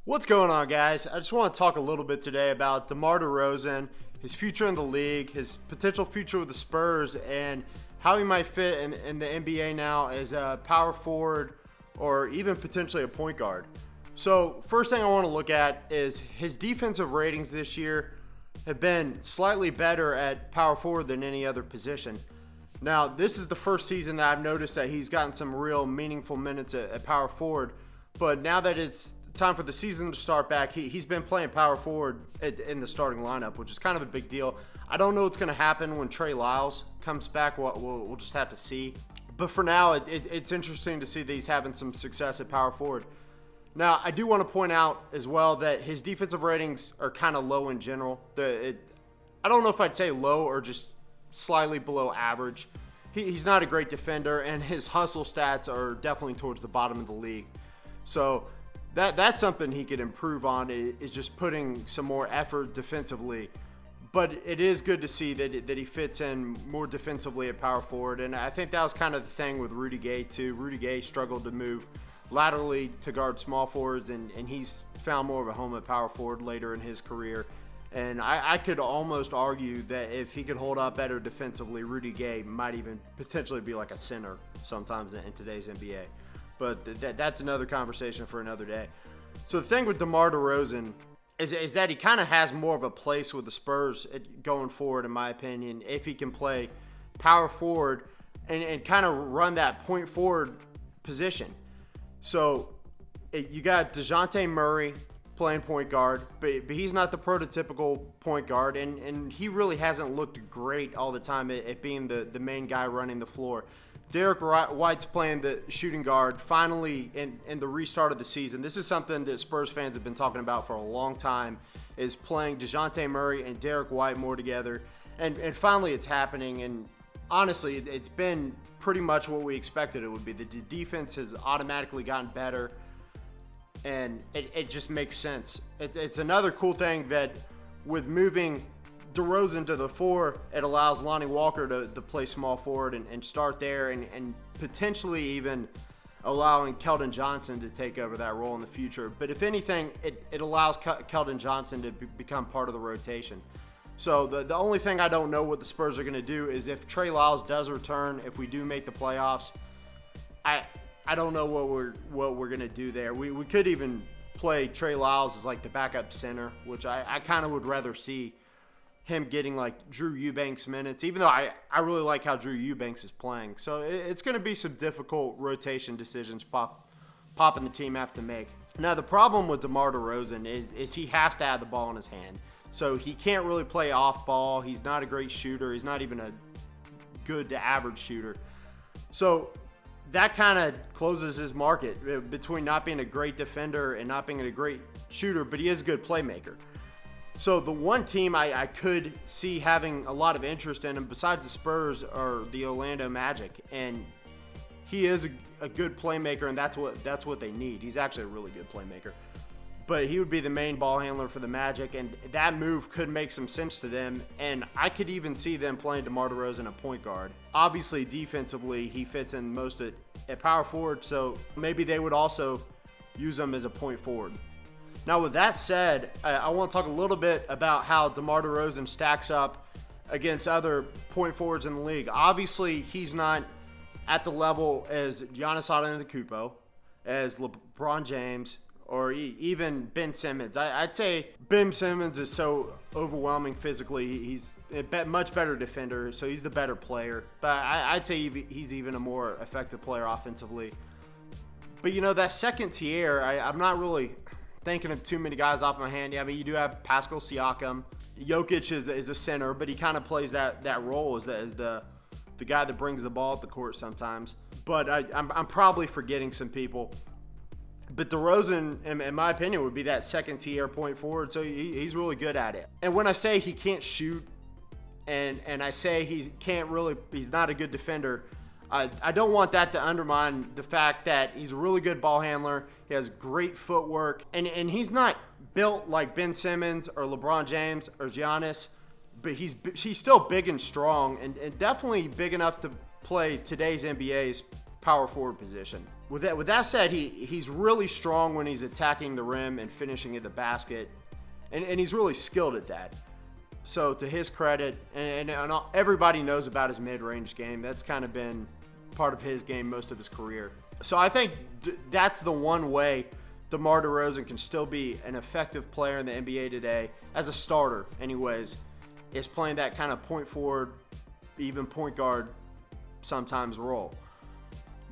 What's going on, guys? I just want to talk a little bit today about DeMar DeRozan, his future in the league, his potential future with the Spurs, and how he might fit in the NBA now as a power forward or even potentially a point guard. So, first thing I want to look at is his defensive ratings this year have been slightly better at power forward than any other position. Now, this is the first season that I've noticed that he's gotten some real meaningful minutes at power forward, but now that it's time for the season to start back, he's been playing power forward in the starting lineup, which is kind of a big deal. I don't know what's going to happen when Trey Lyles comes back. We'll just have to see. But for now, it's interesting to see that he's having some success at power forward. Now, I do want to point out as well that his defensive ratings are kind of low in general. I don't know if I'd say low or just slightly below average. He's not a great defender, and his hustle stats are definitely towards the bottom of the league. So that's something he could improve on, is just putting some more effort defensively. But it is good to see that he fits in more defensively at power forward, and I think that was kind of the thing with Rudy Gay too. Rudy Gay struggled to move laterally to guard small forwards, and he's found more of a home at power forward later in his career. And I could almost argue that if he could hold up better defensively, Rudy Gay might even potentially be like a center sometimes in today's NBA. But that's another conversation for another day. So the thing with DeMar DeRozan is that he kind of has more of a place with the Spurs going forward, in my opinion, if he can play power forward and kind of run that point forward position. So you got DeJounte Murray playing point guard, but he's not the prototypical point guard, and he really hasn't looked great all the time at being the main guy running the floor. Derek White's playing the shooting guard finally in the restart of the season. This is something that Spurs fans have been talking about for a long time, is playing DeJounte Murray and Derek White more together. And finally it's happening, and honestly, it's been pretty much what we expected it would be. The defense has automatically gotten better, and it just makes sense. It's another cool thing that with moving DeRozan to the 4, it allows Lonnie Walker to play small forward and start there, and potentially even allowing Keldon Johnson to take over that role in the future. But if anything, it allows Keldon Johnson to become part of the rotation. So the only thing I don't know what the Spurs are going to do is if Trey Lyles does return, if we do make the playoffs, I don't know what we're going to do there. We could even play Trey Lyles as like the backup center, which I kind of would rather see him getting like Drew Eubanks minutes, even though I really like how Drew Eubanks is playing. So it's going to be some difficult rotation decisions Pop and the team have to make. Now, the problem with DeMar DeRozan is he has to have the ball in his hand. So he can't really play off ball. He's not a great shooter. He's not even a good to average shooter. So that kind of closes his market between not being a great defender and not being a great shooter, but he is a good playmaker. So the one team I could see having a lot of interest in him besides the Spurs are the Orlando Magic, and he is a good playmaker, and that's what they need. He's actually a really good playmaker. But he would be the main ball handler for the Magic, and that move could make some sense to them, and I could even see them playing DeMar DeRozan at point guard. Obviously, defensively, he fits in most at power forward, so maybe they would also use him as a point forward. Now, with that said, I want to talk a little bit about how DeMar DeRozan stacks up against other point forwards in the league. Obviously, he's not at the level as Giannis Antetokounmpo, as LeBron James, or even Ben Simmons. I'd say Ben Simmons is so overwhelming physically. He's a much better defender, so he's the better player. But I'd say he's even a more effective player offensively. But, that second tier, I'm not really thinking of too many guys off my hand. Yeah, I mean, you do have Pascal Siakam. Jokic is a center, but he kind of plays that role as the guy that brings the ball up the court sometimes. But I'm probably forgetting some people. But DeRozan, in my opinion, would be that second tier point forward, so he's really good at it. And when I say he can't shoot, and I say he's not a good defender, I don't want that to undermine the fact that he's a really good ball handler. He has great footwork, and he's not built like Ben Simmons or LeBron James or Giannis, but he's still big and strong, and definitely big enough to play today's NBA's power forward position. With that said, he's really strong when he's attacking the rim and finishing at the basket, and he's really skilled at that. So to his credit, and everybody knows about his mid-range game. That's kind of been part of his game most of his career. So I think that's the one way DeMar DeRozan can still be an effective player in the NBA today, as a starter anyways, is playing that kind of point forward, even point guard sometimes role.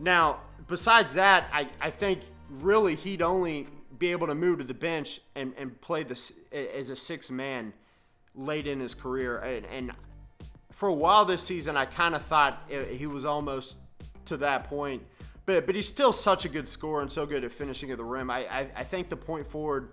Now, besides that, I think really he'd only be able to move to the bench and play this as a sixth man late in his career. And for a while this season, I kind of thought he was almost to that point. But he's still such a good scorer and so good at finishing at the rim. I think the point forward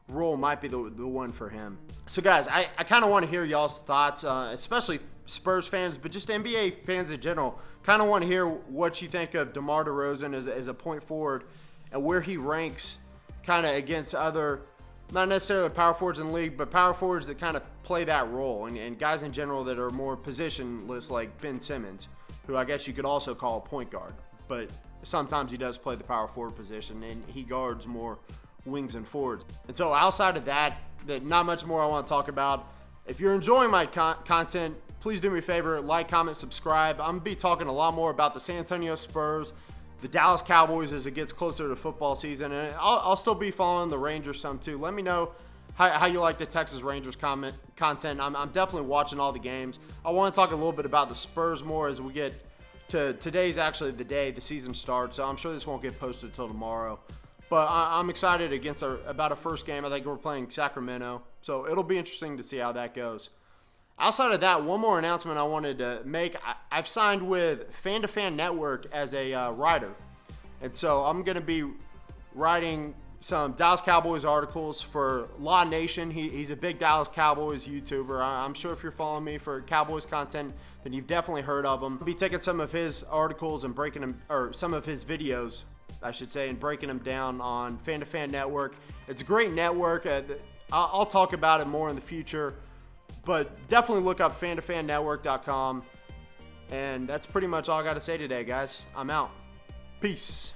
role might be the one for him. So, guys, I kind of want to hear y'all's thoughts, especially Spurs fans, but just NBA fans in general. Kind of want to hear what you think of DeMar DeRozan as a point forward and where he ranks kind of against other, not necessarily power forwards in the league, but power forwards that kind of play that role, and guys in general that are more positionless, like Ben Simmons, who I guess you could also call a point guard. But sometimes he does play the power forward position, and he guards more wings and forwards. And so outside of that, not much more I want to talk about. If you're enjoying my content, please do me a favor, like, comment, subscribe. I'm going to be talking a lot more about the San Antonio Spurs, the Dallas Cowboys as it gets closer to football season, and I'll still be following the Rangers some too. Let me know how you like the Texas Rangers content. I'm definitely watching all the games. I want to talk a little bit about the Spurs more as we get to today's actually the day the season starts, so I'm sure this won't get posted until tomorrow. But I'm excited about a first game. I think we're playing Sacramento, so it'll be interesting to see how that goes. Outside of that, one more announcement I wanted to make. I've signed with Fan to Fan Network as a writer. And so I'm going to be writing some Dallas Cowboys articles for Law Nation. He's a big Dallas Cowboys YouTuber. I'm sure if you're following me for Cowboys content, then you've definitely heard of him. I'll be taking some of his articles and breaking them, or some of his videos, I should say, and breaking them down on Fan to Fan Network. It's a great network. I'll talk about it more in the future. But definitely look up fantofannetwork.com. And that's pretty much all I got to say today, guys. I'm out. Peace.